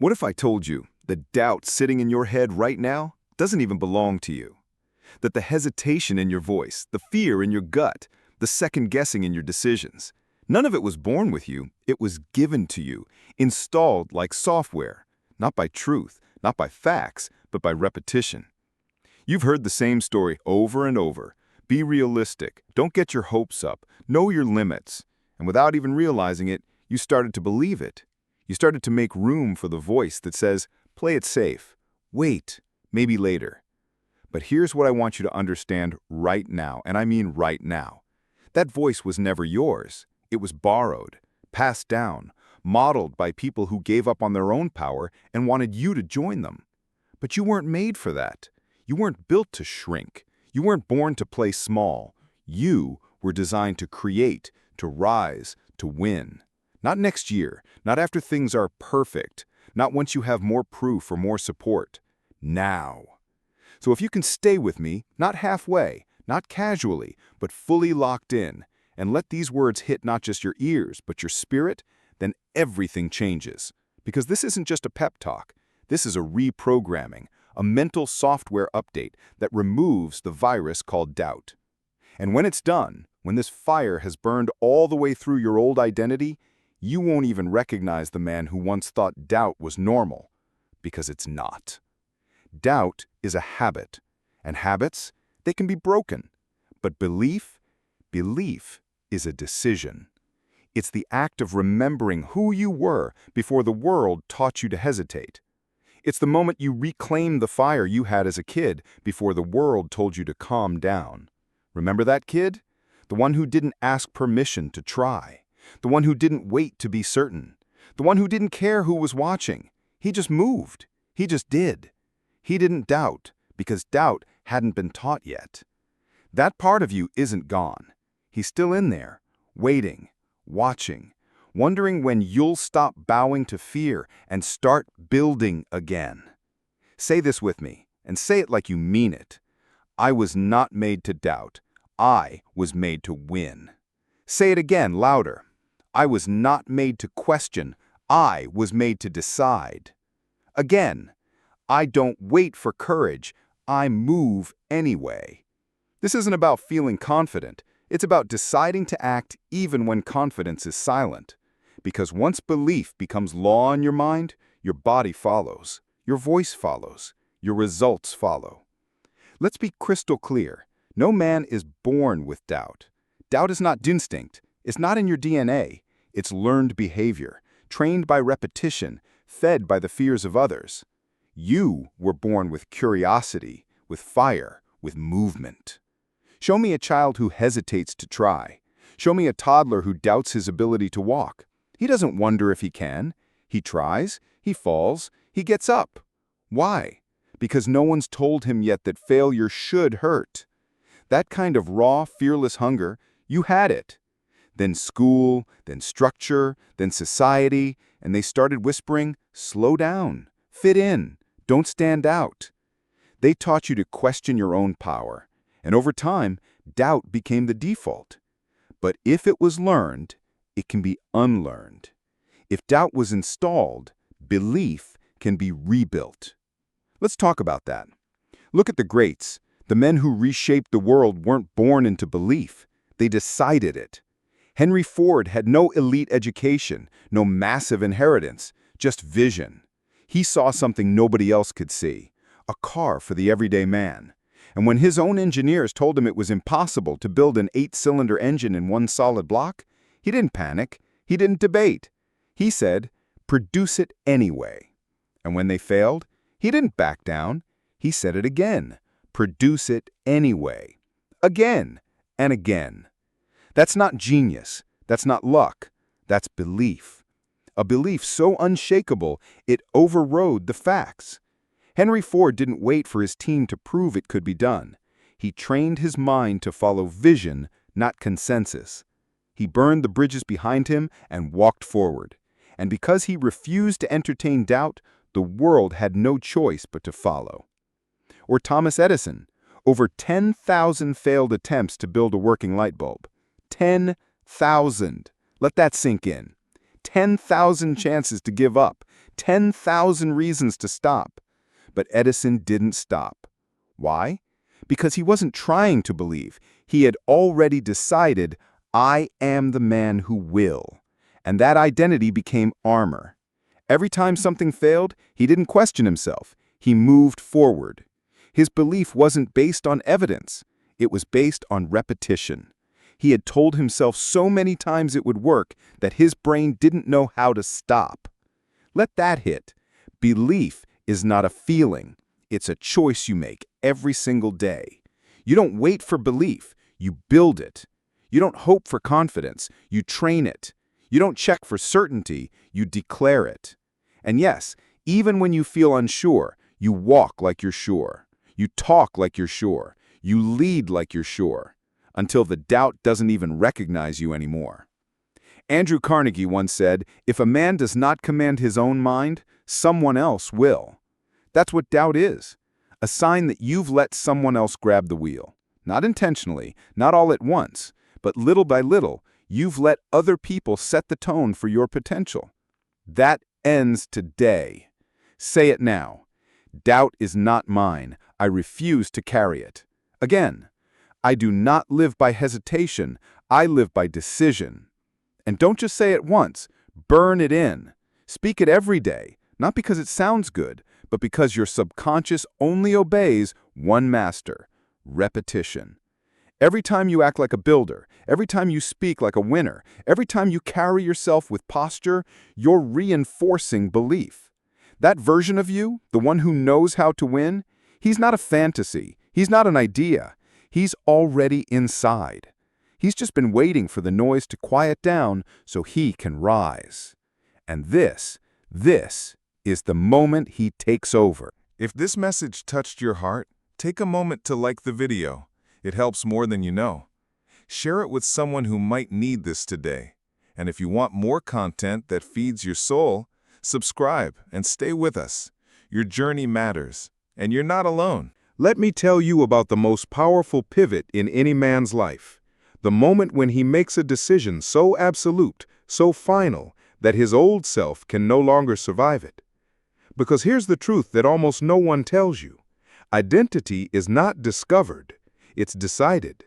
What if I told you that doubt sitting in your head right now doesn't even belong to you? That the hesitation in your voice, the fear in your gut, the second guessing in your decisions, none of it was born with you, it was given to you, installed like software, not by truth, not by facts, but by repetition. You've heard the same story over and over. Be realistic, don't get your hopes up, know your limits. And without even realizing it, you started to believe it. You started to make room for the voice that says, play it safe, wait, maybe later. But here's what I want you to understand right now, and I mean right now. That voice was never yours. It was borrowed, passed down, modeled by people who gave up on their own power and wanted you to join them. But you weren't made for that. You weren't built to shrink. You weren't born to play small. You were designed to create, to rise, to win. Not next year, not after things are perfect, not once you have more proof or more support. Now. So if you can stay with me, not halfway, not casually, but fully locked in, and let these words hit not just your ears, but your spirit, then everything changes. Because this isn't just a pep talk. This is a reprogramming, a mental software update that removes the virus called doubt. And when it's done, when this fire has burned all the way through your old identity, you won't even recognize the man who once thought doubt was normal, because it's not. Doubt is a habit, and habits, they can be broken. But belief is a decision. It's the act of remembering who you were before the world taught you to hesitate. It's the moment you reclaim the fire you had as a kid before the world told you to calm down. Remember that kid? The one who didn't ask permission to try. The one who didn't wait to be certain. The one who didn't care who was watching. He just moved. He just did. He didn't doubt, because doubt hadn't been taught yet. That part of you isn't gone. He's still in there, waiting, watching, wondering when you'll stop bowing to fear and start building again. Say this with me, and say it like you mean it. I was not made to doubt. I was made to win. Say it again, louder. I was not made to question. I was made to decide. Again, I don't wait for courage. I move anyway. This isn't about feeling confident. It's about deciding to act even when confidence is silent. Because once belief becomes law in your mind, your body follows, your voice follows, your results follow. Let's be crystal clear. No man is born with doubt. Doubt is not instinct. It's not in your DNA. It's learned behavior, trained by repetition, fed by the fears of others. You were born with curiosity, with fire, with movement. Show me a child who hesitates to try. Show me a toddler who doubts his ability to walk. He doesn't wonder if he can. He tries, he falls, he gets up. Why? Because no one's told him yet that failure should hurt. That kind of raw, fearless hunger, you had it. Then school, then structure, then society, and they started whispering, slow down, fit in, don't stand out. They taught you to question your own power, and over time, doubt became the default. But if it was learned, it can be unlearned. If doubt was installed, belief can be rebuilt. Let's talk about that. Look at the greats. The men who reshaped the world weren't born into belief. They decided it. Henry Ford had no elite education, no massive inheritance, just vision. He saw something nobody else could see, a car for the everyday man. And when his own engineers told him it was impossible to build an 8-cylinder engine in one solid block, he didn't panic, he didn't debate. He said, produce it anyway. And when they failed, he didn't back down. He said it again, produce it anyway. Again and again. That's not genius. That's not luck. That's belief. A belief so unshakable, it overrode the facts. Henry Ford didn't wait for his team to prove it could be done. He trained his mind to follow vision, not consensus. He burned the bridges behind him and walked forward. And because he refused to entertain doubt, the world had no choice but to follow. Or Thomas Edison, over 10,000 failed attempts to build a working light bulb. 10,000. Let that sink in. 10,000 chances to give up. 10,000 reasons to stop. But Edison didn't stop. Why? Because he wasn't trying to believe. He had already decided, I am the man who will. And that identity became armor. Every time something failed, he didn't question himself. He moved forward. His belief wasn't based on evidence. It was based on repetition. He had told himself so many times it would work that his brain didn't know how to stop. Let that hit. Belief is not a feeling. It's a choice you make every single day. You don't wait for belief. You build it. You don't hope for confidence. You train it. You don't check for certainty. You declare it. And yes, even when you feel unsure, you walk like you're sure. You talk like you're sure. You lead like you're sure, until the doubt doesn't even recognize you anymore. Andrew Carnegie once said, if a man does not command his own mind, someone else will. That's what doubt is, a sign that you've let someone else grab the wheel. Not intentionally, not all at once, but little by little, you've let other people set the tone for your potential. That ends today. Say it now. Doubt is not mine. I refuse to carry it. Again, I do not live by hesitation. I live by decision. And don't just say it once. Burn it in. Speak it every day, not because it sounds good, but because your subconscious only obeys one master: repetition. Every time you act like a builder, every time you speak like a winner, every time you carry yourself with posture, you're reinforcing belief. That version of you, the one who knows how to win, he's not a fantasy. He's not an idea. He's already inside. He's just been waiting for the noise to quiet down so he can rise. And this is the moment he takes over. If this message touched your heart, take a moment to like the video. It helps more than you know. Share it with someone who might need this today. And if you want more content that feeds your soul, subscribe and stay with us. Your journey matters, and you're not alone. Let me tell you about the most powerful pivot in any man's life. The moment when he makes a decision so absolute, so final, that his old self can no longer survive it. Because here's the truth that almost no one tells you. Identity is not discovered. It's decided.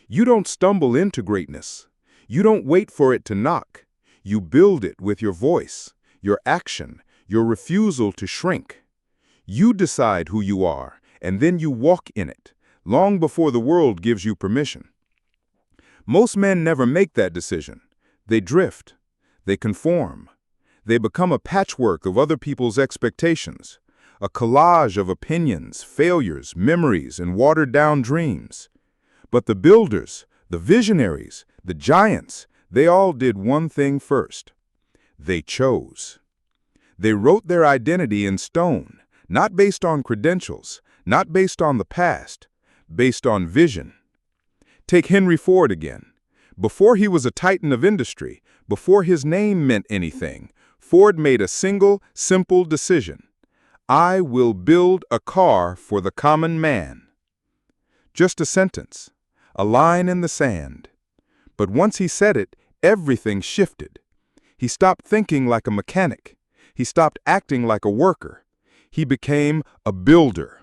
You don't stumble into greatness. You don't wait for it to knock. You build it with your voice, your action, your refusal to shrink. You decide who you are, and then you walk in it, long before the world gives you permission. Most men never make that decision. They drift. They conform. They become a patchwork of other people's expectations, a collage of opinions, failures, memories, and watered-down dreams. But the builders, the visionaries, the giants, they all did one thing first. They chose. They wrote their identity in stone, not based on credentials, not based on the past, based on vision. Take Henry Ford again. Before he was a titan of industry, before his name meant anything, Ford made a single, simple decision. I will build a car for the common man. Just a sentence, a line in the sand. But once he said it, everything shifted. He stopped thinking like a mechanic. He stopped acting like a worker. He became a builder.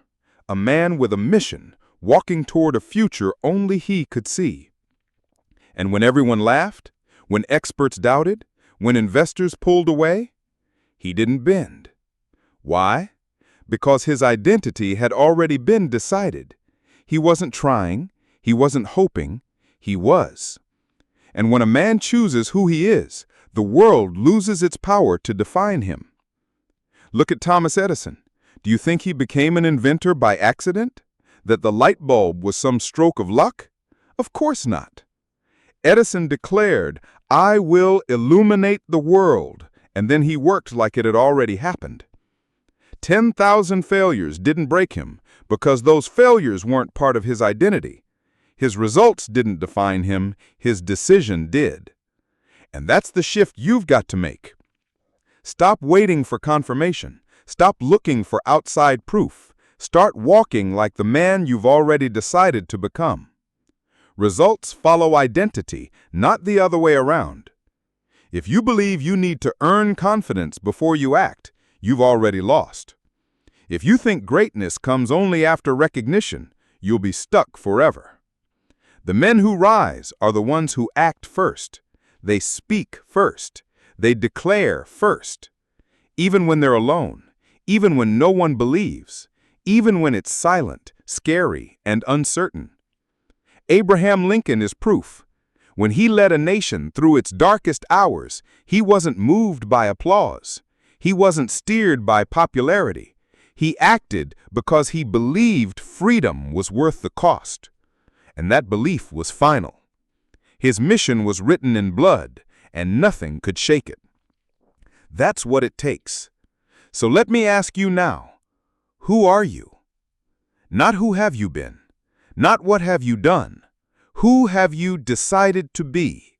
A man with a mission, walking toward a future only he could see. And when everyone laughed, when experts doubted, when investors pulled away, he didn't bend. Why? Because his identity had already been decided. He wasn't trying, he wasn't hoping, he was. And when a man chooses who he is, the world loses its power to define him. Look at Thomas Edison. Do you think he became an inventor by accident? That the light bulb was some stroke of luck? Of course not. Edison declared, I will illuminate the world, and then he worked like it had already happened. 10,000 failures didn't break him because those failures weren't part of his identity. His results didn't define him, his decision did. And that's the shift you've got to make. Stop waiting for confirmation. Stop looking for outside proof. Start walking like the man you've already decided to become. Results follow identity, not the other way around. If you believe you need to earn confidence before you act, you've already lost. If you think greatness comes only after recognition, you'll be stuck forever. The men who rise are the ones who act first. They speak first. They declare first. Even when they're alone, even when no one believes, even when it's silent, scary, and uncertain. Abraham Lincoln is proof. When he led a nation through its darkest hours, he wasn't moved by applause. He wasn't steered by popularity. He acted because he believed freedom was worth the cost. And that belief was final. His mission was written in blood, and nothing could shake it. That's what it takes. So let me ask you now, who are you? Not who have you been, not what have you done. Who have you decided to be?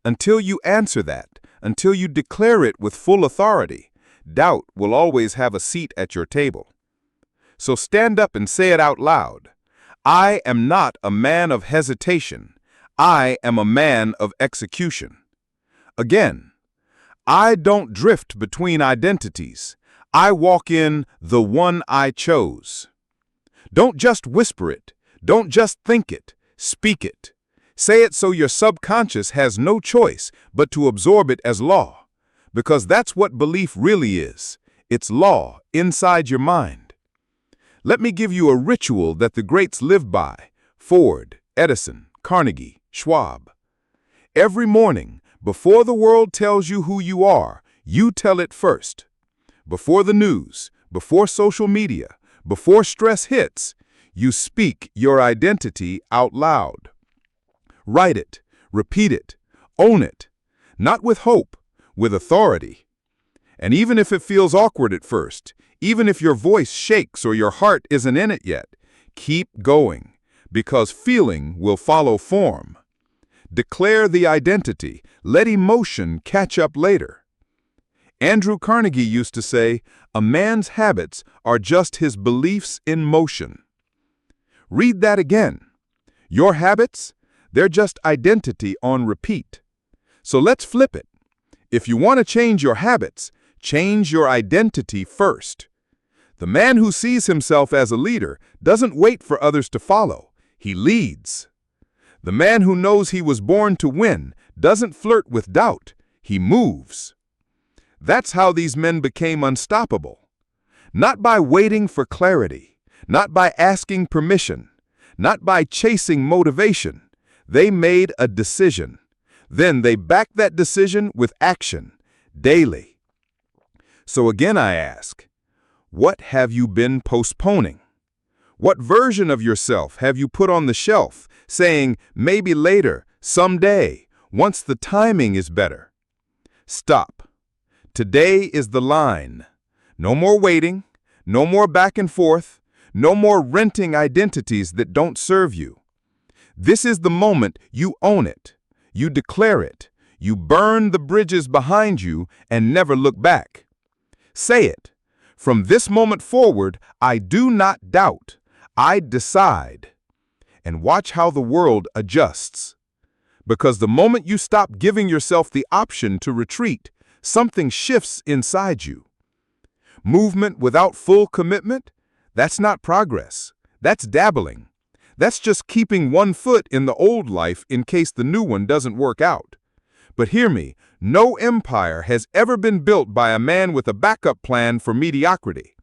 Until you answer that, until you declare it with full authority, doubt will always have a seat at your table. So stand up and say it out loud. I am not a man of hesitation. I am a man of execution. Again, I don't drift between identities. I walk in the one I chose. Don't just whisper it. Don't just think it. Speak it. Say it so your subconscious has no choice but to absorb it as law. Because that's what belief really is. It's law inside your mind. Let me give you a ritual that the greats lived by: Ford, Edison, Carnegie, Schwab. Every morning, before the world tells you who you are, you tell it first. Before the news, before social media, before stress hits, you speak your identity out loud. Write it, repeat it, own it, not with hope, with authority. And even if it feels awkward at first, even if your voice shakes or your heart isn't in it yet, keep going, because feeling will follow form. Declare the identity, let emotion catch up later. Andrew Carnegie used to say, "A man's habits are just his beliefs in motion." Read that again. Your habits, they're just identity on repeat. So let's flip it. If you want to change your habits, change your identity first. The man who sees himself as a leader doesn't wait for others to follow. He leads. The man who knows he was born to win doesn't flirt with doubt. He moves. That's how these men became unstoppable. Not by waiting for clarity. Not by asking permission, not by chasing motivation. They made a decision. Then they backed that decision with action, daily. So again I ask, what have you been postponing? What version of yourself have you put on the shelf, saying, maybe later, someday, once the timing is better? Stop. Today is the line. No more waiting, no more back and forth. No more renting identities that don't serve you. This is the moment you own it. You declare it. You burn the bridges behind you and never look back. Say it. From this moment forward, I do not doubt. I decide. And watch how the world adjusts. Because the moment you stop giving yourself the option to retreat, something shifts inside you. Movement without full commitment? That's not progress. That's dabbling. That's just keeping one foot in the old life in case the new one doesn't work out. But hear me, no empire has ever been built by a man with a backup plan for mediocrity.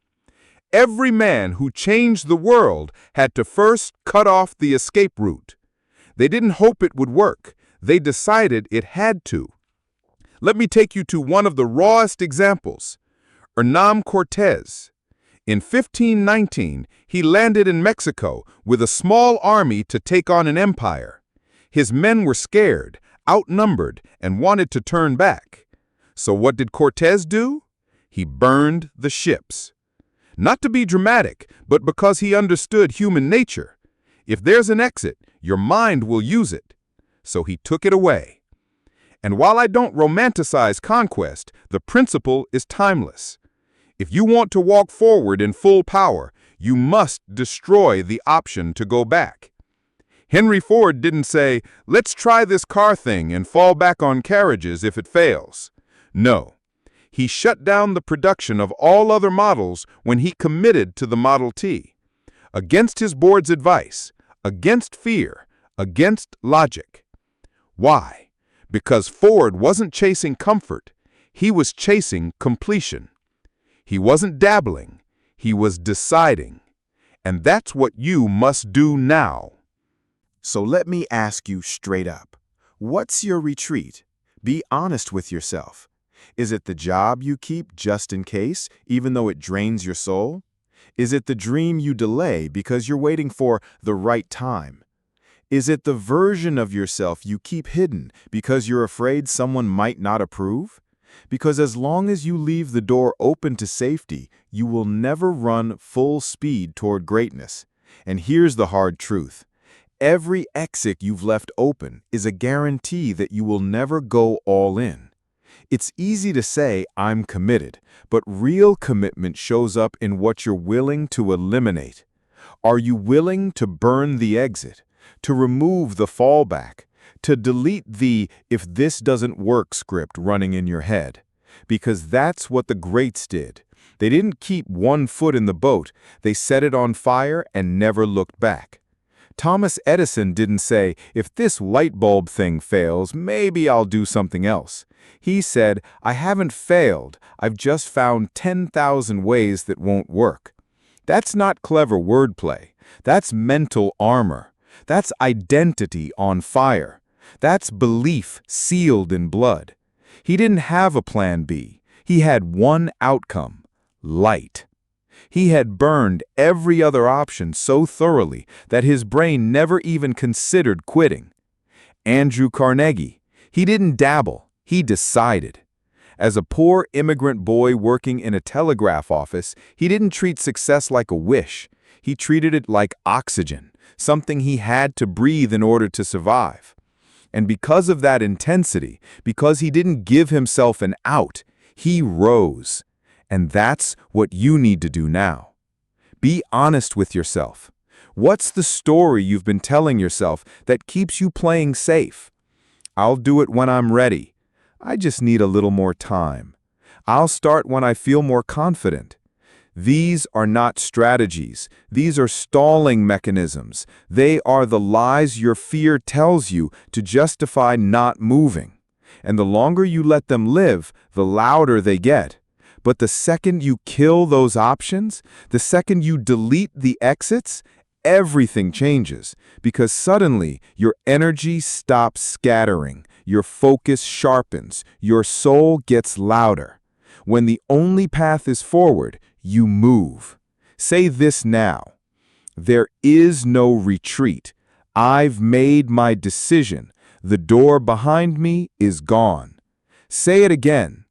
Every man who changed the world had to first cut off the escape route. They didn't hope it would work. They decided it had to. Let me take you to one of the rawest examples. Hernán Cortés. In 1519, he landed in Mexico with a small army to take on an empire. His men were scared, outnumbered, and wanted to turn back. So what did Cortés do? He burned the ships. Not to be dramatic, but because he understood human nature. If there's an exit, your mind will use it. So he took it away. And while I don't romanticize conquest, the principle is timeless. If you want to walk forward in full power, you must destroy the option to go back. Henry Ford didn't say, "Let's try this car thing and fall back on carriages if it fails." No, he shut down the production of all other models when he committed to the Model T. Against his board's advice, against fear, against logic. Why? Because Ford wasn't chasing comfort, he was chasing completion. He wasn't dabbling, he was deciding. And that's what you must do now. So let me ask you straight up. What's your retreat? Be honest with yourself. Is it the job you keep just in case, even though it drains your soul? Is it the dream you delay because you're waiting for the right time? Is it the version of yourself you keep hidden because you're afraid someone might not approve? Because as long as you leave the door open to safety, you will never run full speed toward greatness. And here's the hard truth. Every exit you've left open is a guarantee that you will never go all in. It's easy to say, "I'm committed," but real commitment shows up in what you're willing to eliminate. Are you willing to burn the exit, to remove the fallback, to delete the "if this doesn't work" script running in your head? Because that's what the greats did. They didn't keep one foot in the boat, they set it on fire and never looked back. Thomas Edison didn't say, "If this light bulb thing fails, maybe I'll do something else." He said, "I haven't failed, I've just found 10,000 ways that won't work." That's not clever wordplay. That's mental armor. That's identity on fire. That's belief sealed in blood. He didn't have a plan B. He had one outcome: light. He had burned every other option so thoroughly that his brain never even considered quitting. Andrew Carnegie, he didn't dabble, he decided. As a poor immigrant boy working in a telegraph office, he didn't treat success like a wish. He treated it like oxygen, something he had to breathe in order to survive. And because of that intensity, because he didn't give himself an out, he rose. And that's what you need to do now. Be honest with yourself. What's the story you've been telling yourself that keeps you playing safe? "I'll do it when I'm ready. I just need a little more time. I'll start when I feel more confident." These are not strategies. These are stalling mechanisms. They are the lies your fear tells you to justify not moving. And the longer you let them live, the louder they get. But the second you kill those options, the second you delete the exits, everything changes, because suddenly your energy stops scattering, your focus sharpens, your soul gets louder. When the only path is forward, you move. Say this now: there is no retreat. I've made my decision. The door behind me is gone. Say it again.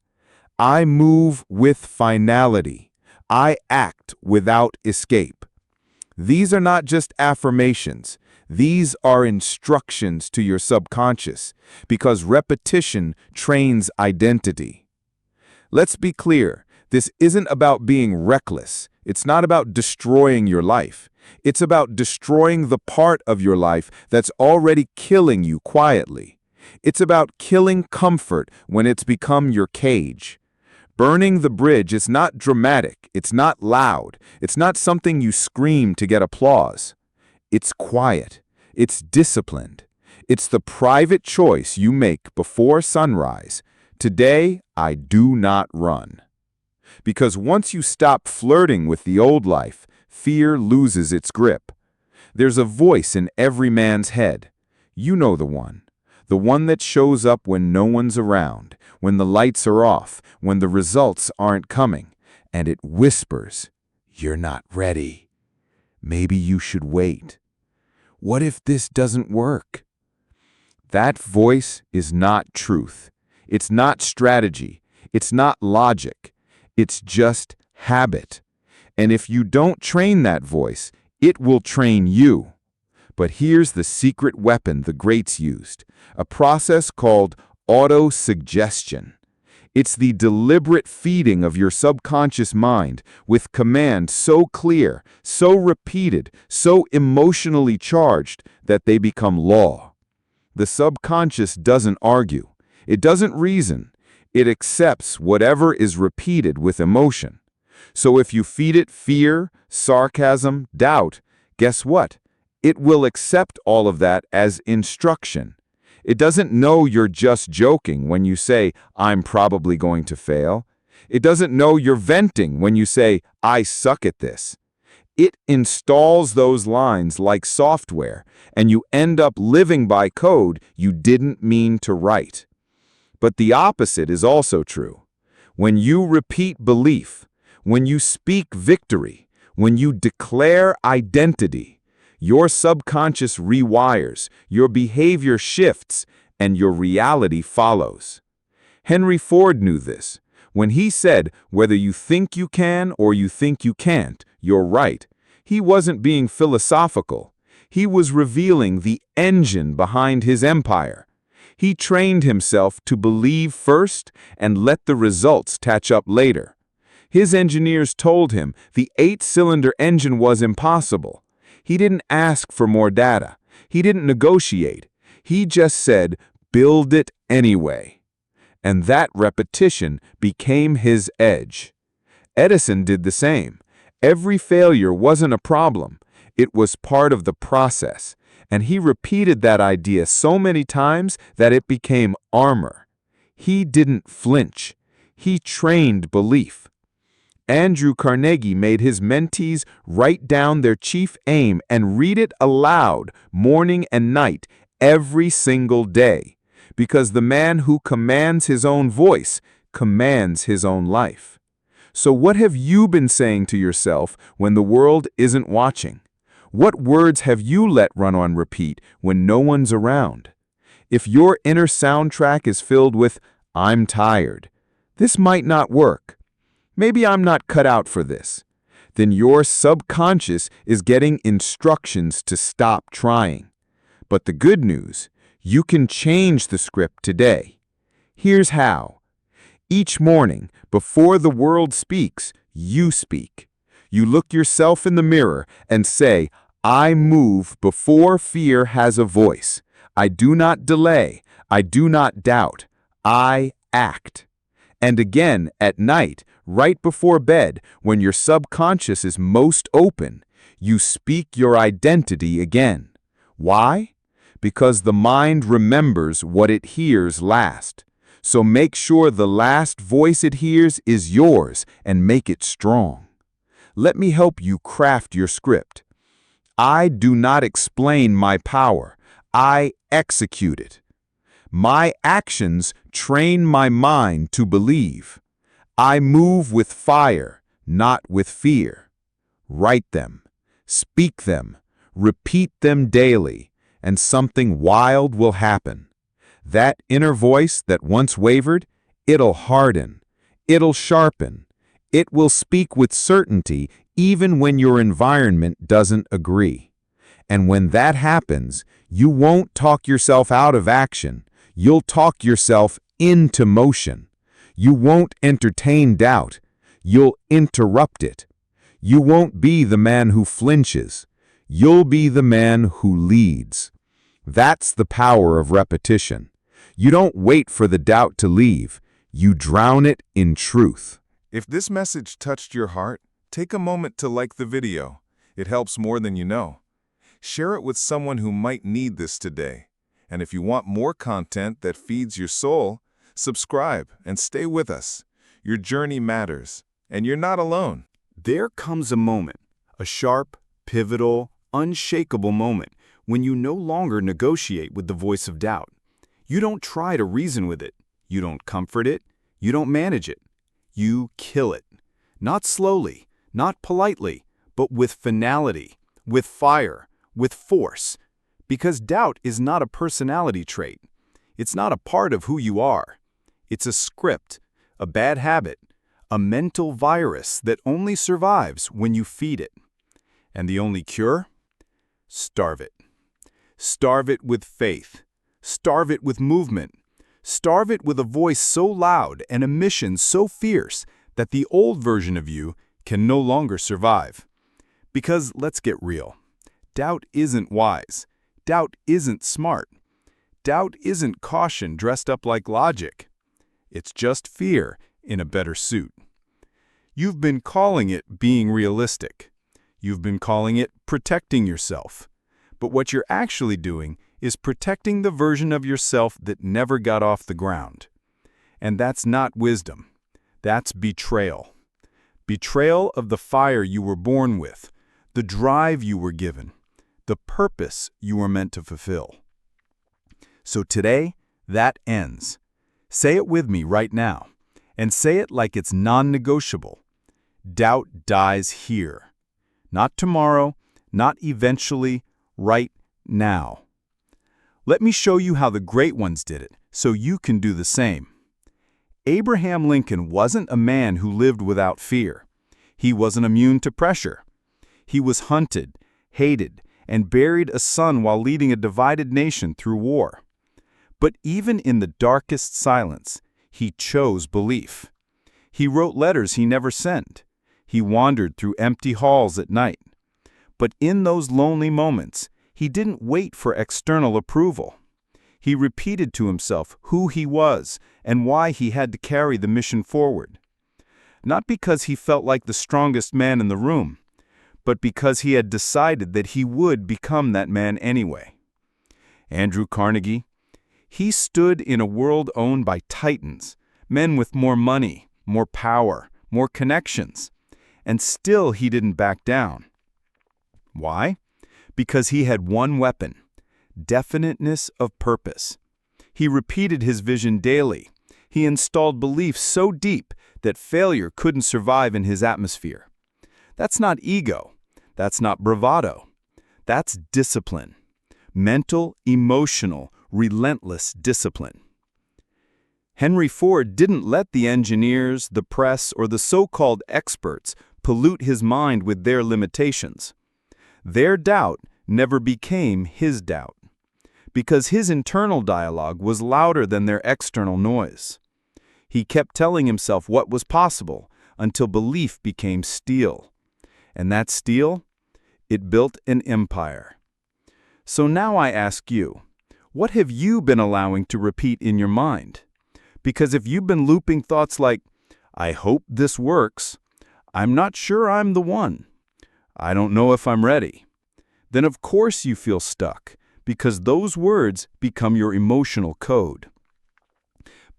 I move with finality. I act without escape. These are not just affirmations. These are instructions to your subconscious, because repetition trains identity. Let's be clear. This isn't about being reckless. It's not about destroying your life. It's about destroying the part of your life that's already killing you quietly. It's about killing comfort when it's become your cage. Burning the bridge is not dramatic, it's not loud, it's not something you scream to get applause. It's quiet, it's disciplined. It's the private choice you make before sunrise. Today, I do not run. Because once you stop flirting with the old life, fear loses its grip. There's a voice in every man's head. You know the one that shows up when no one's around, when the lights are off, when the results aren't coming, and it whispers, "You're not ready. Maybe you should wait. What if this doesn't work?" That voice is not truth. It's not strategy. It's not logic. It's just habit. And if you don't train that voice, it will train you. But here's the secret weapon the greats used, a process called auto-suggestion. It's the deliberate feeding of your subconscious mind with commands so clear, so repeated, so emotionally charged that they become law. The subconscious doesn't argue. It doesn't reason. It accepts whatever is repeated with emotion. So if you feed it fear, sarcasm, doubt, guess what? It will accept all of that as instruction. It doesn't know you're just joking when you say, I'm probably going to fail. It doesn't know you're venting when you say, I suck at this. It installs those lines like software, and you end up living by code you didn't mean to write. But the opposite is also true. When you repeat belief, when you speak victory, when you declare identity, your subconscious rewires, your behavior shifts, and your reality follows. Henry Ford knew this. When he said, whether you think you can or you think you can't, you're right, he wasn't being philosophical. He was revealing the engine behind his empire. He trained himself to believe first and let the results catch up later. His engineers told him the 8-cylinder engine was impossible. He didn't ask for more data. He didn't negotiate. He just said, build it anyway. And that repetition became his edge. Edison did the same. Every failure wasn't a problem. It was part of the process. And he repeated that idea so many times that it became armor. He didn't flinch. He trained belief. Andrew Carnegie made his mentees write down their chief aim and read it aloud morning and night every single day, because the man who commands his own voice commands his own life. So what have you been saying to yourself when the world isn't watching? What words have you let run on repeat when no one's around? If your inner soundtrack is filled with, I'm tired, this might not work. Maybe I'm not cut out for this. Then your subconscious is getting instructions to stop trying. But the good news, you can change the script today. Here's how. Each morning, before the world speaks, you speak. You look yourself in the mirror and say, I move before fear has a voice. I do not delay. I do not doubt. I act. And again at night, right before bed, when your subconscious is most open, you speak your identity again. Why? Because the mind remembers what it hears last. So make sure the last voice it hears is yours and make it strong. Let me help you craft your script. I do not explain my power. I execute it. My actions train my mind to believe. I move with fire, not with fear. Write them, speak them, repeat them daily, and something wild will happen. That inner voice that once wavered, it'll harden, it'll sharpen, it will speak with certainty even when your environment doesn't agree. And when that happens, you won't talk yourself out of action. You'll talk yourself into motion. You won't entertain doubt. You'll interrupt it. You won't be the man who flinches. You'll be the man who leads. That's the power of repetition. You don't wait for the doubt to leave. You drown it in truth. If this message touched your heart, take a moment to like the video. It helps more than you know. Share it with someone who might need this today. And if you want more content that feeds your soul, subscribe and stay with us. Your journey matters, and you're not alone. There comes a moment, a sharp, pivotal, unshakable moment, when you no longer negotiate with the voice of doubt. You don't try to reason with it. You don't comfort it. You don't manage it. You kill it. Not slowly, not politely, but with finality, with fire, with force. Because doubt is not a personality trait. It's not a part of who you are. It's a script, a bad habit, a mental virus that only survives when you feed it. And the only cure? Starve it. Starve it with faith. Starve it with movement. Starve it with a voice so loud and a mission so fierce that the old version of you can no longer survive. Because let's get real. Doubt isn't wise. Doubt isn't smart. Doubt isn't caution dressed up like logic. It's just fear in a better suit. You've been calling it being realistic. You've been calling it protecting yourself. But what you're actually doing is protecting the version of yourself that never got off the ground. And that's not wisdom. That's betrayal. Betrayal of the fire you were born with, the drive you were given, the purpose you were meant to fulfill. So today, that ends. Say it with me right now, and say it like it's non-negotiable. Doubt dies here. Not tomorrow, not eventually, right now. Let me show you how the great ones did it, so you can do the same. Abraham Lincoln wasn't a man who lived without fear. He wasn't immune to pressure. He was hunted, hated, and buried a son while leading a divided nation through war. But even in the darkest silence, he chose belief. He wrote letters he never sent. He wandered through empty halls at night. But in those lonely moments, he didn't wait for external approval. He repeated to himself who he was and why he had to carry the mission forward. Not because he felt like the strongest man in the room, but because he had decided that he would become that man anyway. Andrew Carnegie, he stood in a world owned by titans, men with more money, more power, more connections, and still he didn't back down. Why? Because he had one weapon: definiteness of purpose. He repeated his vision daily. He installed belief so deep that failure couldn't survive in his atmosphere. That's not ego. That's not bravado. That's discipline. Mental, emotional, relentless discipline. Henry Ford didn't let the engineers, the press, or the so-called experts pollute his mind with their limitations. Their doubt never became his doubt, because his internal dialogue was louder than their external noise. He kept telling himself what was possible until belief became steel. And that steel, it built an empire. So now I ask you, what have you been allowing to repeat in your mind? Because if you've been looping thoughts like, I hope this works, I'm not sure I'm the one, I don't know if I'm ready, then of course you feel stuck, because those words become your emotional code.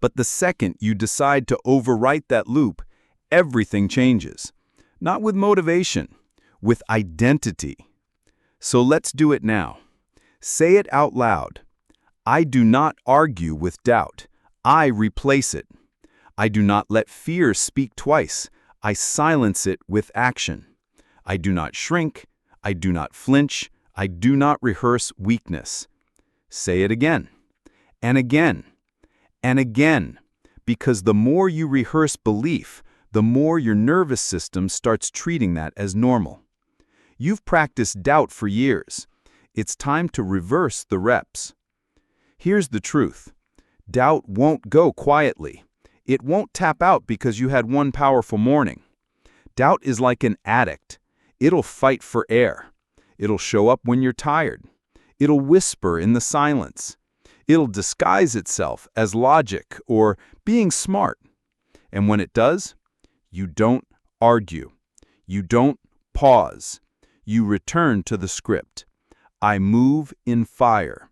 But the second you decide to overwrite that loop, everything changes. Not with motivation, with identity. So let's do it now. Say it out loud. I do not argue with doubt. I replace it. I do not let fear speak twice. I silence it with action. I do not shrink. I do not flinch. I do not rehearse weakness. Say it again, and again, and again, because the more you rehearse belief, the more your nervous system starts treating that as normal. You've practiced doubt for years. It's time to reverse the reps. Here's the truth. Doubt won't go quietly. It won't tap out because you had one powerful morning. Doubt is like an addict. It'll fight for air. It'll show up when you're tired. It'll whisper in the silence. It'll disguise itself as logic or being smart. And when it does, you don't argue. You don't pause. You return to the script. I move in fire.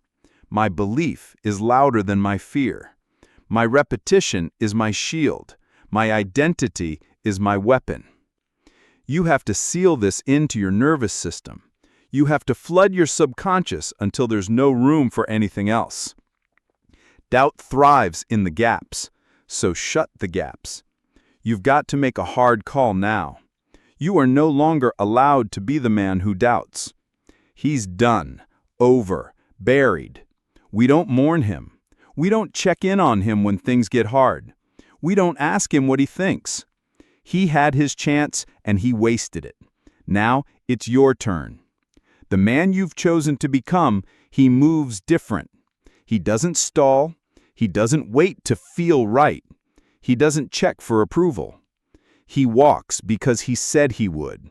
My belief is louder than my fear. My repetition is my shield. My identity is my weapon. You have to seal this into your nervous system. You have to flood your subconscious until there's no room for anything else. Doubt thrives in the gaps, so shut the gaps. You've got to make a hard call now. You are no longer allowed to be the man who doubts. He's done, over, buried. We don't mourn him. We don't check in on him when things get hard. We don't ask him what he thinks. He had his chance and he wasted it. Now it's your turn. The man you've chosen to become, he moves different. He doesn't stall. He doesn't wait to feel right. He doesn't check for approval. He walks because he said he would.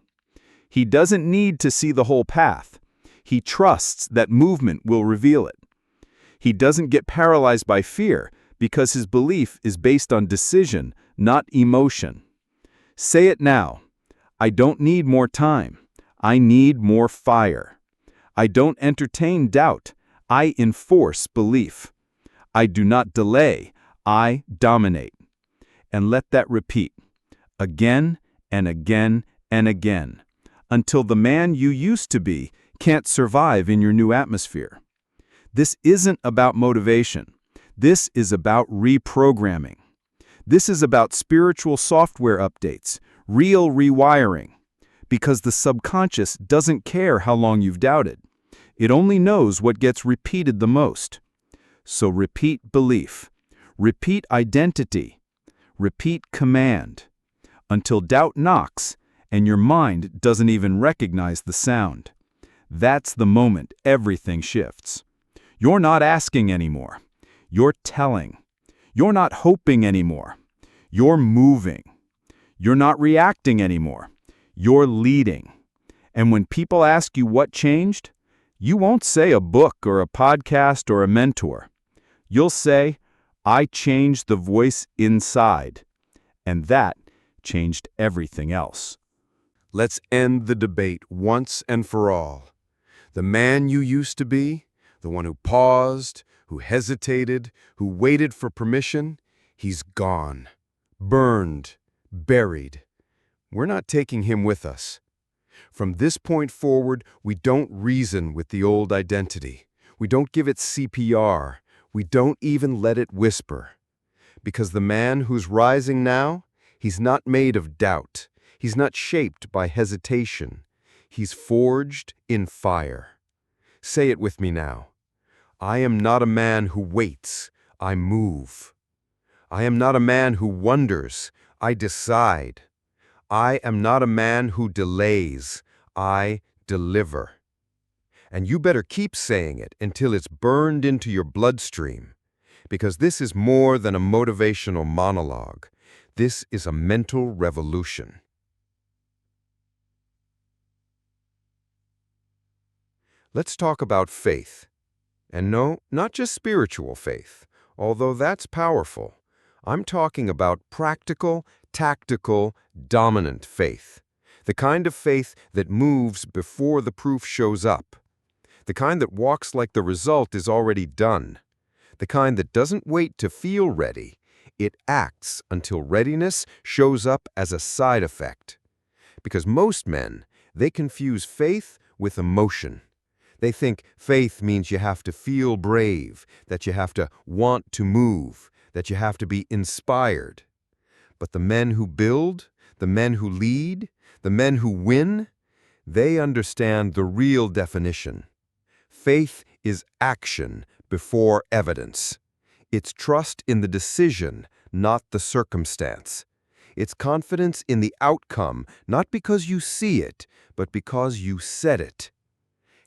He doesn't need to see the whole path. He trusts that movement will reveal it. He doesn't get paralyzed by fear because his belief is based on decision, not emotion. Say it now. I don't need more time. I need more fire. I don't entertain doubt. I enforce belief. I do not delay. I dominate. And let that repeat again and again and again until the man you used to be can't survive in your new atmosphere. This isn't about motivation. This is about reprogramming. This is about spiritual software updates, real rewiring, because the subconscious doesn't care how long you've doubted. It only knows what gets repeated the most. So repeat belief, repeat identity, repeat command, until doubt knocks and your mind doesn't even recognize the sound. That's the moment everything shifts. You're not asking anymore. You're telling. You're not hoping anymore. You're moving. You're not reacting anymore. You're leading. And when people ask you what changed, you won't say a book or a podcast or a mentor. You'll say, I changed the voice inside. And that changed everything else. Let's end the debate once and for all. The man you used to be, the one who paused, who hesitated, who waited for permission, he's gone, burned, buried. We're not taking him with us. From this point forward, we don't reason with the old identity. We don't give it CPR. We don't even let it whisper. Because the man who's rising now, he's not made of doubt. He's not shaped by hesitation. He's forged in fire. Say it with me now. I am not a man who waits. I move. I am not a man who wonders. I decide. I am not a man who delays. I deliver. And you better keep saying it until it's burned into your bloodstream. Because this is more than a motivational monologue. This is a mental revolution. Let's talk about faith. And no, not just spiritual faith, although that's powerful. I'm talking about practical, tactical, dominant faith. The kind of faith that moves before the proof shows up. The kind that walks like the result is already done. The kind that doesn't wait to feel ready. It acts until readiness shows up as a side effect. Because most men, they confuse faith with emotion. They think faith means you have to feel brave, that you have to want to move, that you have to be inspired. But the men who build, the men who lead, the men who win, they understand the real definition. Faith is action before evidence. It's trust in the decision, not the circumstance. It's confidence in the outcome, not because you see it, but because you said it.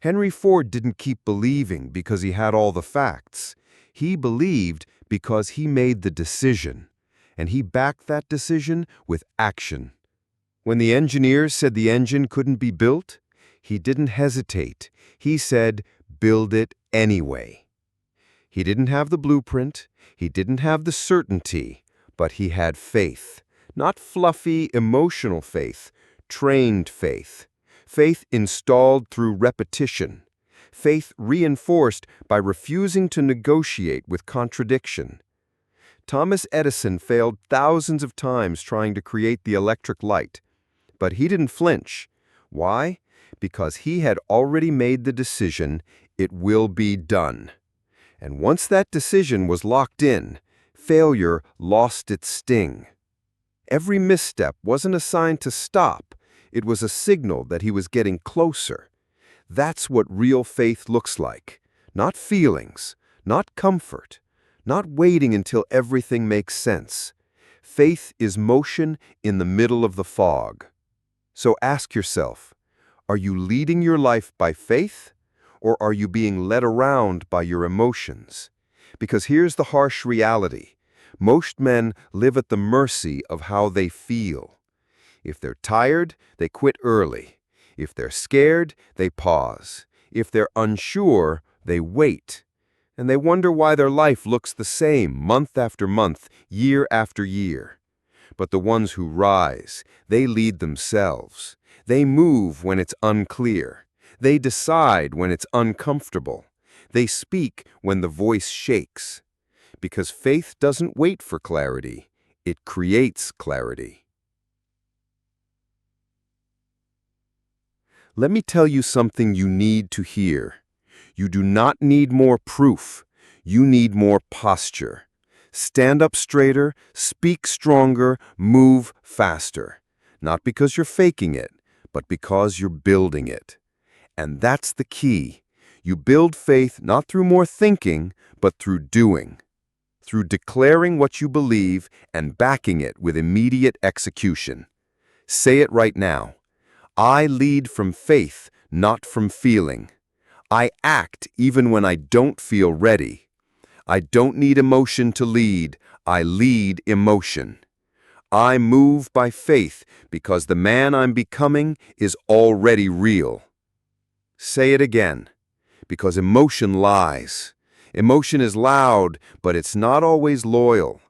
Henry Ford didn't keep believing because he had all the facts. He believed because he made the decision, and he backed that decision with action. When the engineers said the engine couldn't be built, he didn't hesitate. He said, build it anyway. He didn't have the blueprint, he didn't have the certainty, but he had faith. Not fluffy, emotional faith, trained faith. Faith installed through repetition. Faith reinforced by refusing to negotiate with contradiction. Thomas Edison failed thousands of times trying to create the electric light. But he didn't flinch. Why? Because he had already made the decision, it will be done. And once that decision was locked in, failure lost its sting. Every misstep wasn't a sign to stop. It was a signal that he was getting closer. That's what real faith looks like. Not feelings, not comfort, not waiting until everything makes sense. Faith is motion in the middle of the fog. So ask yourself, are you leading your life by faith, or are you being led around by your emotions? Because here's the harsh reality. Most men live at the mercy of how they feel. If they're tired, they quit early. If they're scared, they pause. If they're unsure, they wait. And they wonder why their life looks the same month after month, year after year. But the ones who rise, they lead themselves. They move when it's unclear. They decide when it's uncomfortable. They speak when the voice shakes. Because faith doesn't wait for clarity, it creates clarity. Let me tell you something you need to hear. You do not need more proof. You need more posture. Stand up straighter, speak stronger, move faster. Not because you're faking it, but because you're building it. And that's the key. You build faith not through more thinking, but through doing. Through declaring what you believe and backing it with immediate execution. Say it right now. I lead from faith, not from feeling. I act even when I don't feel ready. I don't need emotion to lead. I lead emotion. I move by faith because the man I'm becoming is already real. Say it again, because emotion lies. Emotion is loud, but it's not always loyal.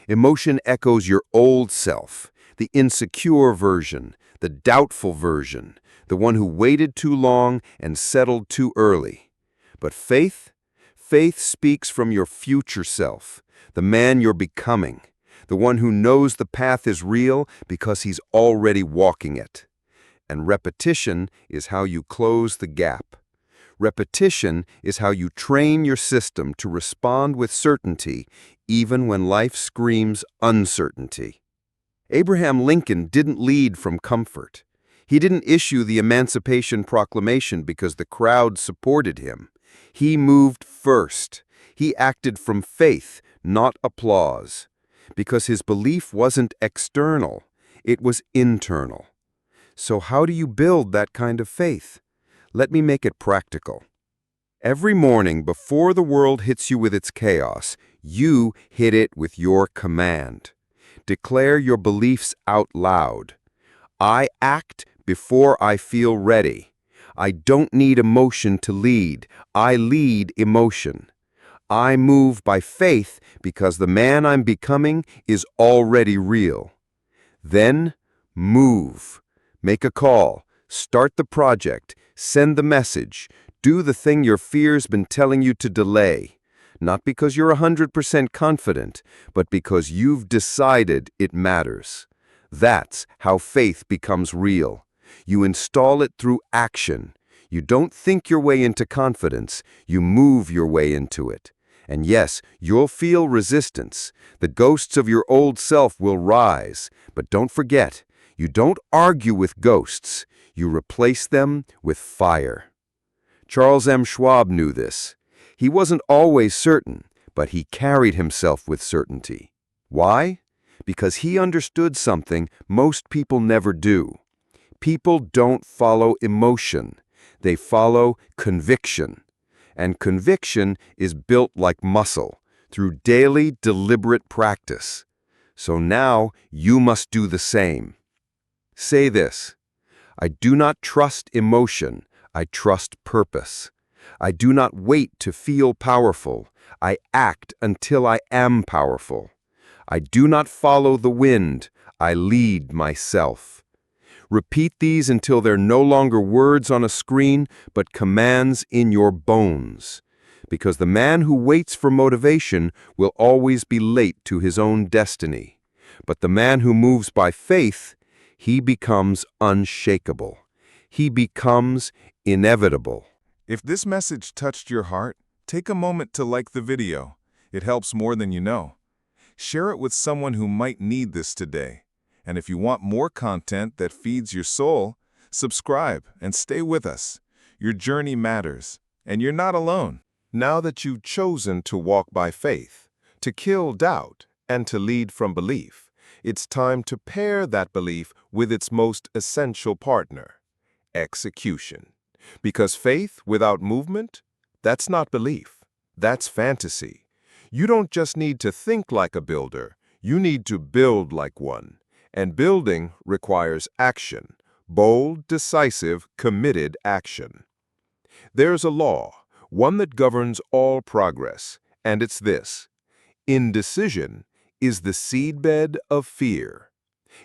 Emotion echoes your old self, the insecure version, the doubtful version, the one who waited too long and settled too early. But faith speaks from your future self, the man you're becoming, the one who knows the path is real because he's already walking it. And repetition is how you close the gap. Repetition is how you train your system to respond with certainty even when life screams uncertainty. Abraham Lincoln didn't lead from comfort. He didn't issue the Emancipation Proclamation because the crowd supported him. He moved first. He acted from faith, not applause. Because his belief wasn't external, it was internal. So how do you build that kind of faith? Let me make it practical. Every morning before the world hits you with its chaos, you hit it with your command. Declare your beliefs out loud. I act before I feel ready. I don't need emotion to lead. I lead emotion. I move by faith because the man I'm becoming is already real. Then move. Make a call. Start the project. Send the message. Do the thing your fear's been telling you to delay. Not because you're 100% confident, but because you've decided it matters. That's how faith becomes real. You install it through action. You don't think your way into confidence, you move your way into it. And yes, you'll feel resistance. The ghosts of your old self will rise. But don't forget, you don't argue with ghosts. You replace them with fire. Charles M. Schwab knew this. He wasn't always certain, but he carried himself with certainty. Why? Because he understood something most people never do. People don't follow emotion. They follow conviction. And conviction is built like muscle, through daily, deliberate practice. So now you must do the same. Say this: I do not trust emotion, I trust purpose. I do not wait to feel powerful, I act until I am powerful. I do not follow the wind, I lead myself. Repeat these until they're no longer words on a screen, but commands in your bones. Because the man who waits for motivation will always be late to his own destiny. But the man who moves by faith, he becomes unshakable. He becomes inevitable. If this message touched your heart, take a moment to like the video. It helps more than you know. Share it with someone who might need this today. And if you want more content that feeds your soul, subscribe and stay with us. Your journey matters, and you're not alone. Now that you've chosen to walk by faith, to kill doubt, and to lead from belief, it's time to pair that belief with its most essential partner, execution. Because faith without movement, that's not belief, that's fantasy. You don't just need to think like a builder, you need to build like one. And building requires action, bold, decisive, committed action. There's a law, one that governs all progress, and it's this: indecision is the seedbed of fear.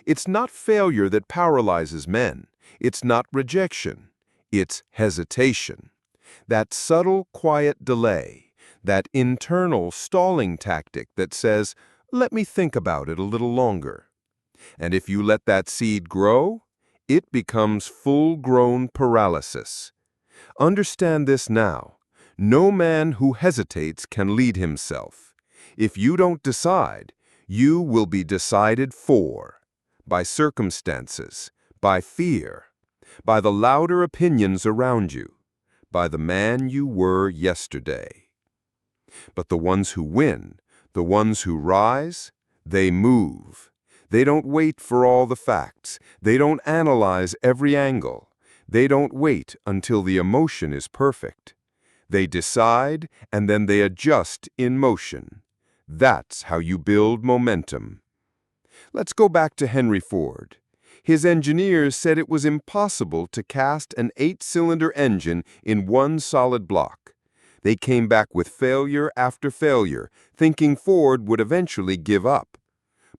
It's not failure that paralyzes men. It's not rejection. It's hesitation. That subtle, quiet delay, that internal stalling tactic that says, "Let me think about it a little longer." And if you let that seed grow, it becomes full-grown paralysis. Understand this now. No man who hesitates can lead himself. If you don't decide, you will be decided for. By circumstances, by fear, by the louder opinions around you, by the man you were yesterday. But the ones who win, the ones who rise, they move. They don't wait for all the facts. They don't analyze every angle. They don't wait until the emotion is perfect. They decide, and then they adjust in motion. That's how you build momentum. Let's go back to Henry Ford. His engineers said it was impossible to cast an 8-cylinder engine in one solid block. They came back with failure after failure, thinking Ford would eventually give up.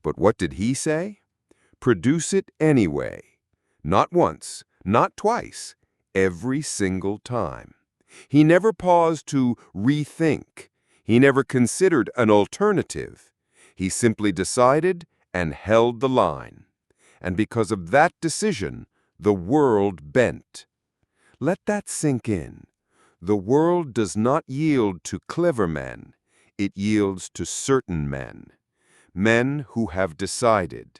But what did he say? Produce it anyway. Not once, not twice, every single time. He never paused to rethink. He never considered an alternative. He simply decided and held the line. And because of that decision, the world bent. Let that sink in. The world does not yield to clever men. It yields to certain men. Men who have decided.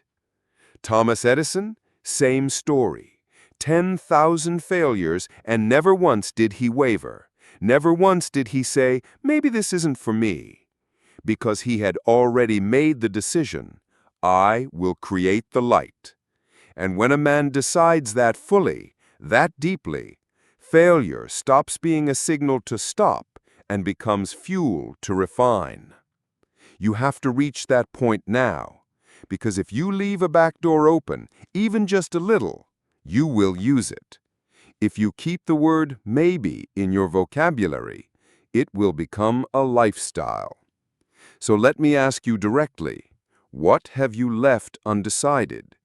Thomas Edison, same story. 10,000 failures, and never once did he waver. Never once did he say, "Maybe this isn't for me." Because he had already made the decision, "I will create the light." And when a man decides that fully, that deeply, failure stops being a signal to stop and becomes fuel to refine. You have to reach that point now, because if you leave a back door open, even just a little, you will use it. If you keep the word maybe in your vocabulary, it will become a lifestyle. So let me ask you directly, what have you left undecided?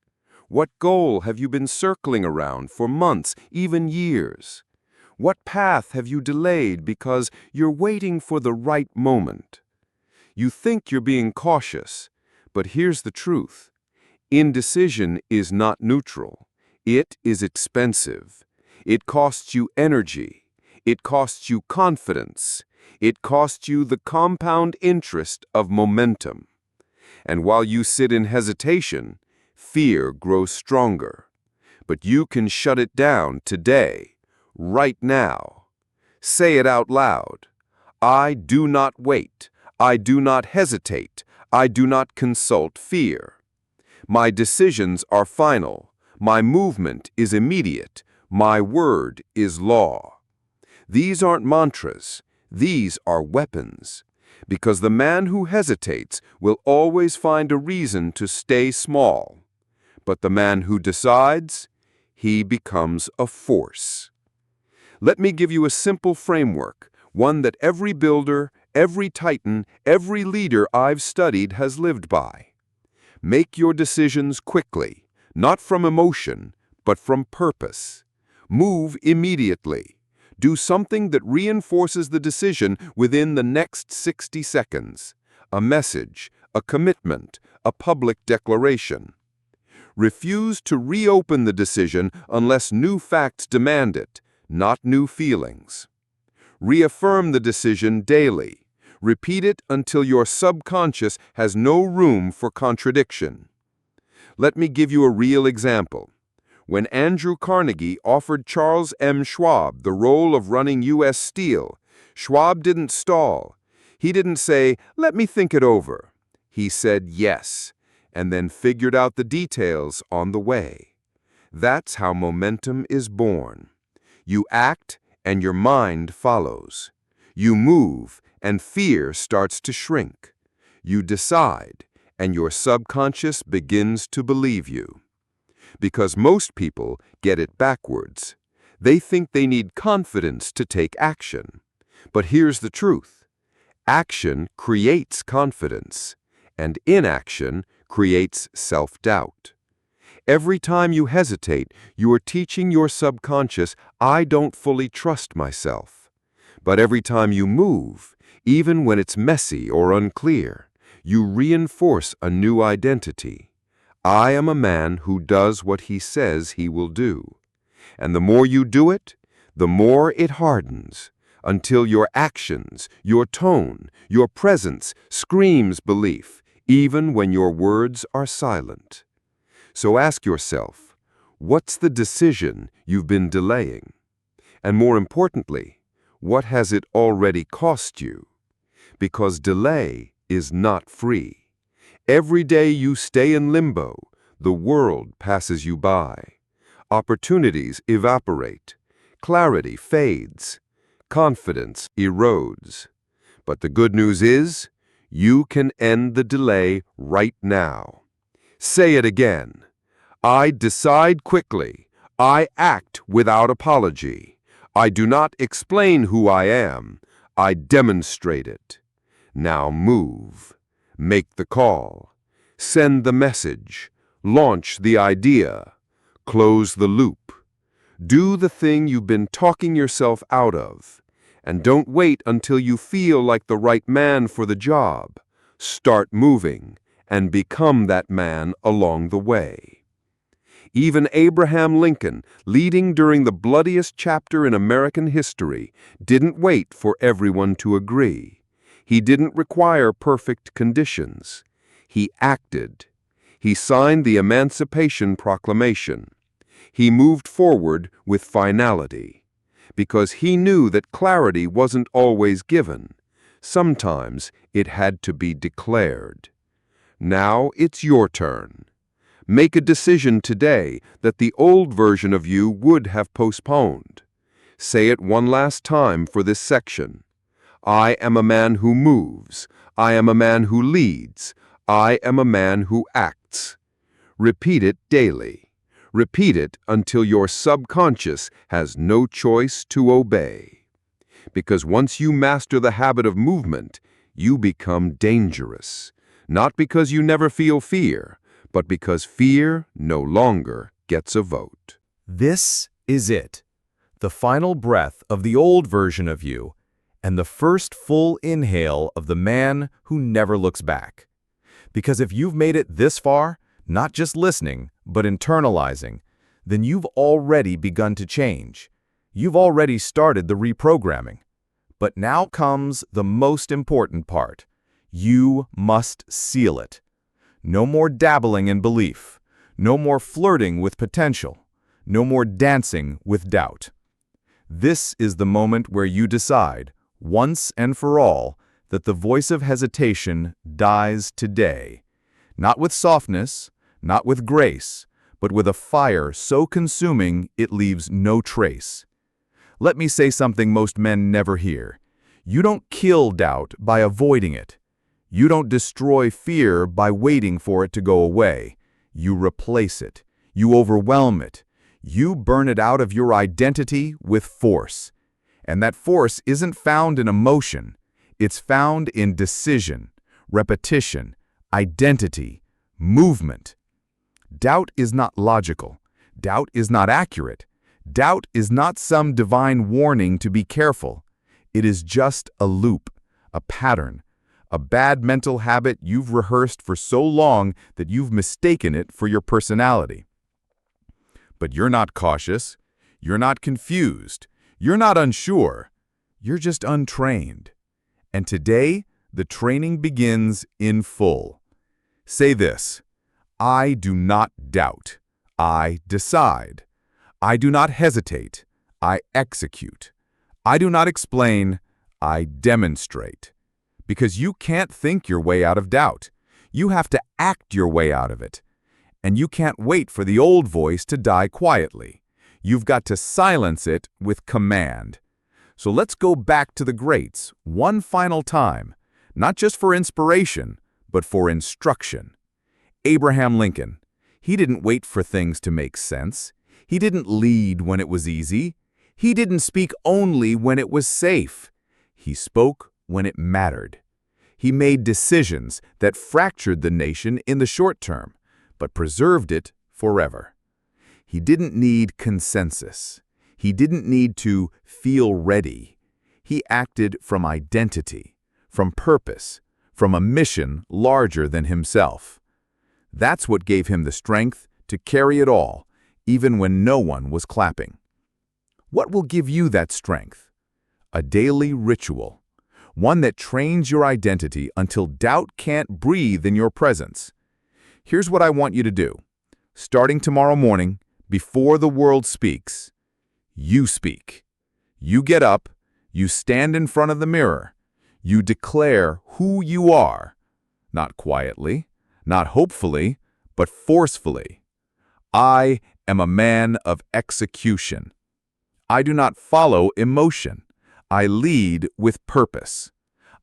What goal have you been circling around for months, even years? What path have you delayed because you're waiting for the right moment? You think you're being cautious, but here's the truth. Indecision is not neutral. It is expensive. It costs you energy. It costs you confidence. It costs you the compound interest of momentum. And while you sit in hesitation, fear grows stronger. But you can shut it down today, right now. Say it out loud. I do not wait. I do not hesitate. I do not consult fear. My decisions are final. My movement is immediate. My word is law. These aren't mantras. These are weapons. Because the man who hesitates will always find a reason to stay small. But the man who decides, he becomes a force. Let me give you a simple framework, one that every builder, every titan, every leader I've studied has lived by. Make your decisions quickly, not from emotion, but from purpose. Move immediately. Do something that reinforces the decision within the next 60 seconds. A message, a commitment, a public declaration. Refuse to reopen the decision unless new facts demand it, not new feelings. Reaffirm the decision daily. Repeat it until your subconscious has no room for contradiction. Let me give you a real example. When Andrew Carnegie offered Charles M. Schwab the role of running U.S. Steel, Schwab didn't stall. He didn't say, "Let me think it over." He said yes, and then figured out the details on the way. That's how momentum is born. You act, and your mind follows. You move, and fear starts to shrink. You decide, and your subconscious begins to believe you. Because most people get it backwards. They think they need confidence to take action. But here's the truth. Action creates confidence, and inaction creates self-doubt. Every time you hesitate, you are teaching your subconscious, I don't fully trust myself. But every time you move, even when it's messy or unclear, you reinforce a new identity. I am a man who does what he says he will do. And the more you do it, the more it hardens, until your actions, your tone, your presence screams belief, even when your words are silent. So ask yourself, what's the decision you've been delaying? And more importantly, what has it already cost you? Because delay is not free. Every day you stay in limbo, the world passes you by. Opportunities evaporate. Clarity fades. Confidence erodes. But the good news is, you can end the delay right now. Say it again. I decide quickly. I act without apology. I do not explain who I am. I demonstrate it. Now move. Make the call. Send the message. Launch the idea. Close the loop. Do the thing you've been talking yourself out of. And don't wait until you feel like the right man for the job. Start moving and become that man along the way. Even Abraham Lincoln, leading during the bloodiest chapter in American history, didn't wait for everyone to agree. He didn't require perfect conditions. He acted. He signed the Emancipation Proclamation. He moved forward with finality. Because he knew that clarity wasn't always given. Sometimes it had to be declared. Now it's your turn. Make a decision today that the old version of you would have postponed. Say it one last time for this section. I am a man who moves. I am a man who leads. I am a man who acts. Repeat it daily. Repeat it until your subconscious has no choice to obey. Because once you master the habit of movement, you become dangerous. Not because you never feel fear, but because fear no longer gets a vote. This is it, the final breath of the old version of you, and the first full inhale of the man who never looks back. Because if you've made it this far, not just listening, but internalizing, then you've already begun to change. You've already started the reprogramming. But now comes the most important part. You must seal it. No more dabbling in belief. No more flirting with potential. No more dancing with doubt. This is the moment where you decide, once and for all, that the voice of hesitation dies today. Not with softness, not with grace, but with a fire so consuming it leaves no trace. Let me say something most men never hear. You don't kill doubt by avoiding it. You don't destroy fear by waiting for it to go away. You replace it. You overwhelm it. You burn it out of your identity with force. And that force isn't found in emotion. It's found in decision, repetition, identity, movement. Doubt is not logical. Doubt is not accurate. Doubt is not some divine warning to be careful. It is just a loop, a pattern, a bad mental habit you've rehearsed for so long that you've mistaken it for your personality. But you're not cautious. You're not confused. You're not unsure. You're just untrained. And today, the training begins in full. Say this: I do not doubt. I decide. I do not hesitate. I execute. I do not explain. I demonstrate. Because you can't think your way out of doubt. You have to act your way out of it. And you can't wait for the old voice to die quietly. You've got to silence it with command. So let's go back to the greats one final time, not just for inspiration, but for instruction. Abraham Lincoln. He didn't wait for things to make sense. He didn't lead when it was easy. He didn't speak only when it was safe. He spoke when it mattered. He made decisions that fractured the nation in the short term, but preserved it forever. He didn't need consensus. He didn't need to feel ready. He acted from identity, from purpose, from a mission larger than himself. That's what gave him the strength to carry it all, even when no one was clapping. What will give you that strength? A daily ritual, one that trains your identity until doubt can't breathe in your presence. Here's what I want you to do. Starting tomorrow morning, before the world speaks, you speak. You get up, you stand in front of the mirror, you declare who you are, not quietly, not hopefully, but forcefully. I am a man of execution. I do not follow emotion. I lead with purpose.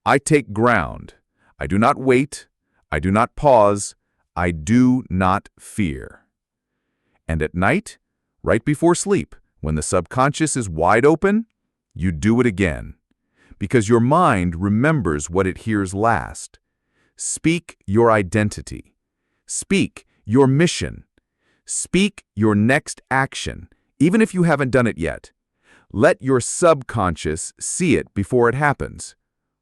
I take ground. I do not wait. I do not pause. I do not fear. And at night, right before sleep, when the subconscious is wide open, you do it again. Because your mind remembers what it hears last. Speak your identity. Speak your mission. Speak your next action, even if you haven't done it yet. Let your subconscious see it before it happens.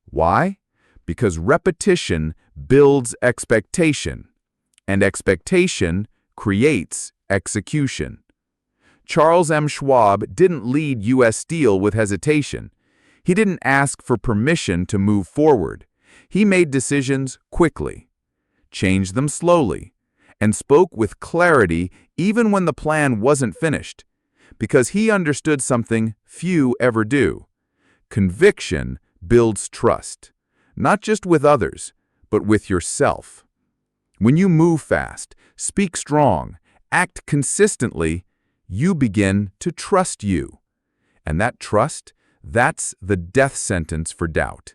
Why? Because repetition builds expectation, and expectation creates execution. Charles M. Schwab didn't lead U.S. Steel with hesitation. He didn't ask for permission to move forward. He made decisions quickly, changed them slowly, and spoke with clarity even when the plan wasn't finished, because he understood something few ever do. Conviction builds trust, not just with others, but with yourself. When you move fast, speak strong, act consistently, you begin to trust you. And that trust, that's the death sentence for doubt.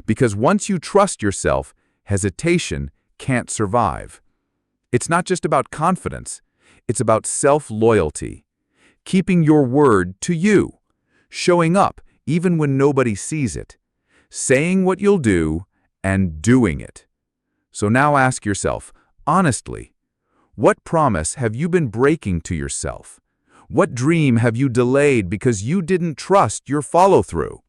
Because once you trust yourself, hesitation can't survive. It's not just about confidence, it's about self-loyalty. Keeping your word to you, showing up even when nobody sees it, saying what you'll do, and doing it. So now ask yourself, honestly, what promise have you been breaking to yourself? What dream have you delayed because you didn't trust your follow-through?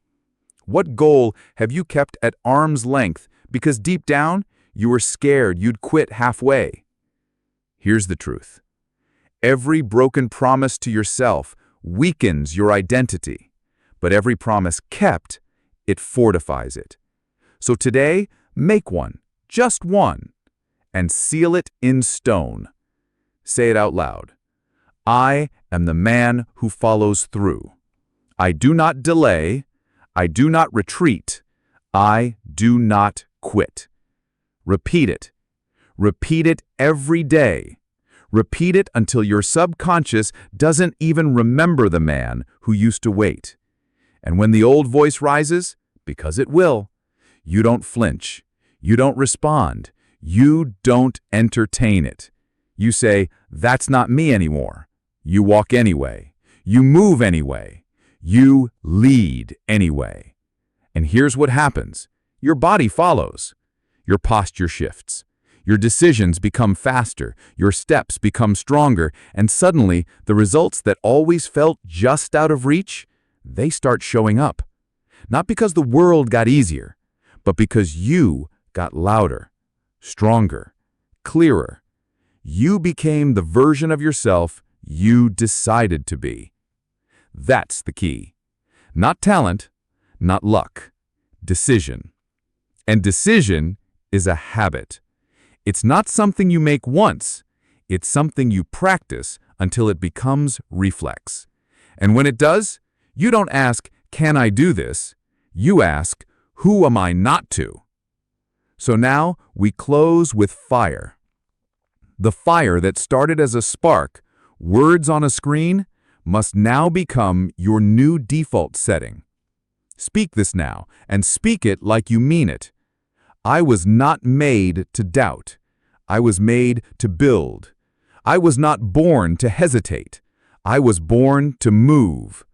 What goal have you kept at arm's length because deep down you were scared you'd quit halfway? Here's the truth. Every broken promise to yourself weakens your identity, but every promise kept, it fortifies it. So today, make one, just one, and seal it in stone. Say it out loud. I am the man who follows through. I do not delay. I do not retreat. I do not quit. Repeat it. Repeat it every day. Repeat it until your subconscious doesn't even remember the man who used to wait. And when the old voice rises, because it will, you don't flinch. You don't respond. You don't entertain it. You say, that's not me anymore. You walk anyway. You move anyway. You lead anyway. And here's what happens. Your body follows. Your posture shifts. Your decisions become faster. Your steps become stronger. And suddenly, the results that always felt just out of reach, they start showing up. Not because the world got easier, but because you got louder, stronger, clearer. You became the version of yourself you decided to be. That's the key. Not talent, not luck. Decision. And decision is a habit. It's not something you make once. It's something you practice until it becomes reflex. And when it does, you don't ask, can I do this? You ask, who am I not to? So now we close with fire. The fire that started as a spark, words on a screen, must now become your new default setting. Speak this now, and speak it like you mean it. I was not made to doubt. I was made to build. I was not born to hesitate. I was born to move.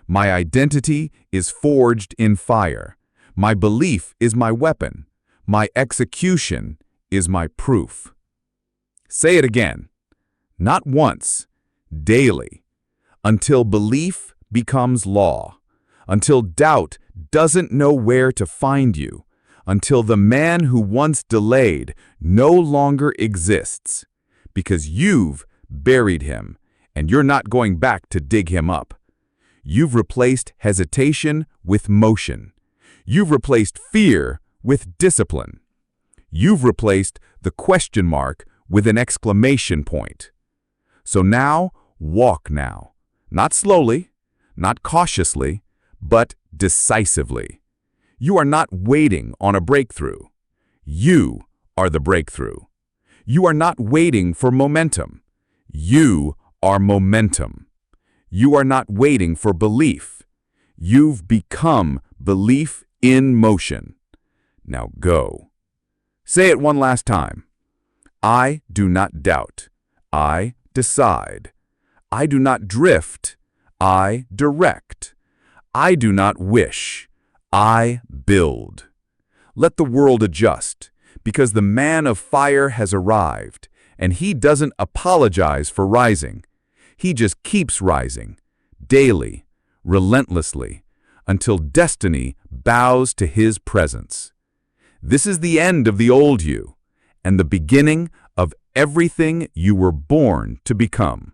My identity is forged in fire. My belief is my weapon. My execution is my proof. Say it again. Not once, daily, until belief becomes law, until doubt doesn't know where to find you, until the man who once delayed no longer exists, because you've buried him and you're not going back to dig him up. You've replaced hesitation with motion. You've replaced fear with discipline. You've replaced the question mark with an exclamation point. So now, walk now. Not slowly, not cautiously, but decisively. You are not waiting on a breakthrough. You are the breakthrough. You are not waiting for momentum. You are momentum. You are not waiting for belief. You've become belief in motion. Now go. Say it one last time. I do not doubt. I decide. I do not drift. I direct. I do not wish. I build. Let the world adjust, because the man of fire has arrived, and he doesn't apologize for rising. He just keeps rising, daily, relentlessly, until destiny bows to his presence. This is the end of the old you, and the beginning of everything you were born to become.